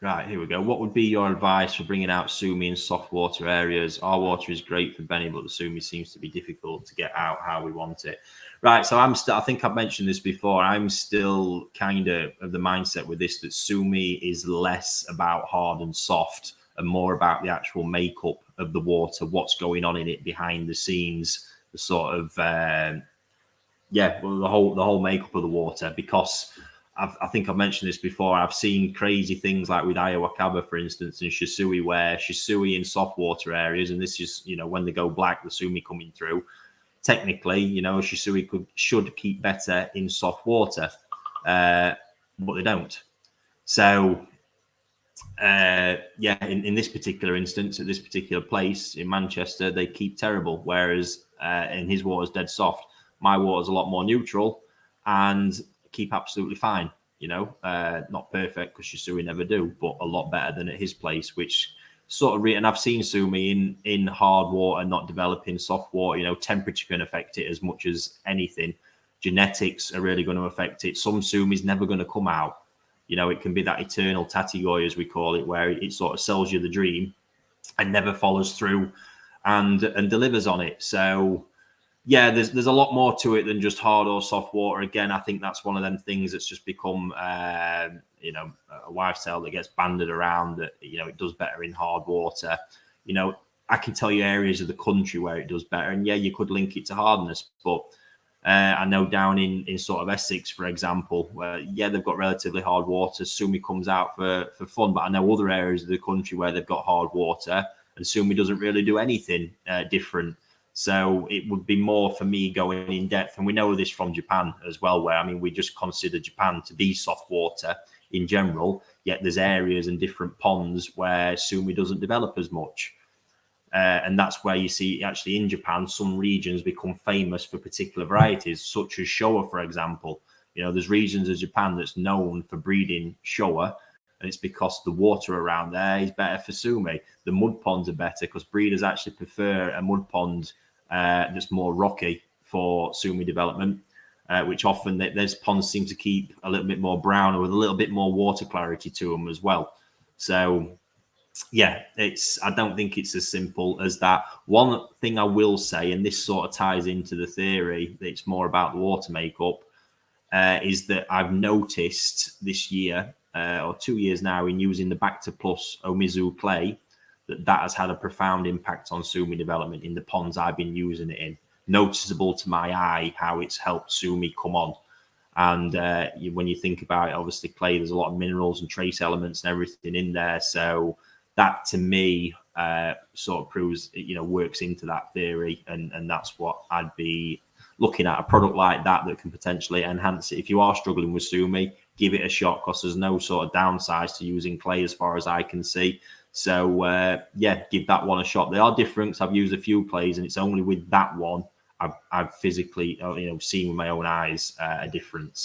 Right, here we go. What would be your advice for bringing out Sumi in soft water areas? Our water is great for Benny, but the Sumi seems to be difficult to get out how we want it. Right, so I'm still, I think I've mentioned this before, I'm still kind of the mindset with this that Sumi is less about hard and soft and more about the actual makeup of the water, what's going on in it behind the scenes, the sort of well, the whole makeup of the water. Because I think I've mentioned this before. I've seen crazy things like with Ayawakaba, for instance, and Shisui, where Shisui in soft water areas, and this is, when they go black, the Sumi coming through. Technically, Shisui should keep better in soft water, but they don't. So, in this particular instance, at this particular place in Manchester, they keep terrible, whereas in his water's dead soft. My water's a lot more neutral and keep absolutely fine. Not perfect, because Shisui never do, but a lot better than at his place, which sort of and I've seen Sumi in hard water not developing soft water. Temperature can affect it as much as anything. Genetics are really going to affect it. Some Sumi's never going to come out. It can be that eternal tatigoy, as we call it, where it sort of sells you the dream and never follows through and delivers on it. So yeah, there's a lot more to it than just hard or soft water. Again, I think that's one of them things that's just become a wives' tale that gets banded around, that it does better in hard water. I can tell you areas of the country where it does better, and yeah, you could link it to hardness, but I know down in sort of Essex, for example, where they've got relatively hard water. Sumi comes out for fun, but I know other areas of the country where they've got hard water and Sumi doesn't really do anything different. So it would be more for me going in depth. And we know this from Japan as well, where, we just consider Japan to be soft water in general, yet there's areas and different ponds where Sumi doesn't develop as much. And that's where you see actually in Japan, some regions become famous for particular varieties, such as Showa, for example. There's regions of Japan that's known for breeding Showa, and it's because the water around there is better for Sumi. The mud ponds are better because breeders actually prefer a mud pond that's more rocky for Sumi development, which often those ponds seem to keep a little bit more brown or with a little bit more water clarity to them as well. So yeah, I don't think it's as simple as that. One thing I will say, and this sort of ties into the theory that it's more about the water makeup, is that I've noticed this year or 2 years now in using the Bacta Plus Omizu clay, that has had a profound impact on Sumi development in the ponds I've been using it in. Noticeable to my eye how it's helped Sumi come on. And when you think about it, obviously clay, there's a lot of minerals and trace elements and everything in there. So that to me sort of proves, works into that theory. And that's what I'd be looking at, a product like that can potentially enhance it. If you are struggling with Sumi, give it a shot, because there's no sort of downsides to using clay as far as I can see. So give that one a shot. They are different, because I've used a few clays, and it's only with that one I've physically, seen with my own eyes a difference.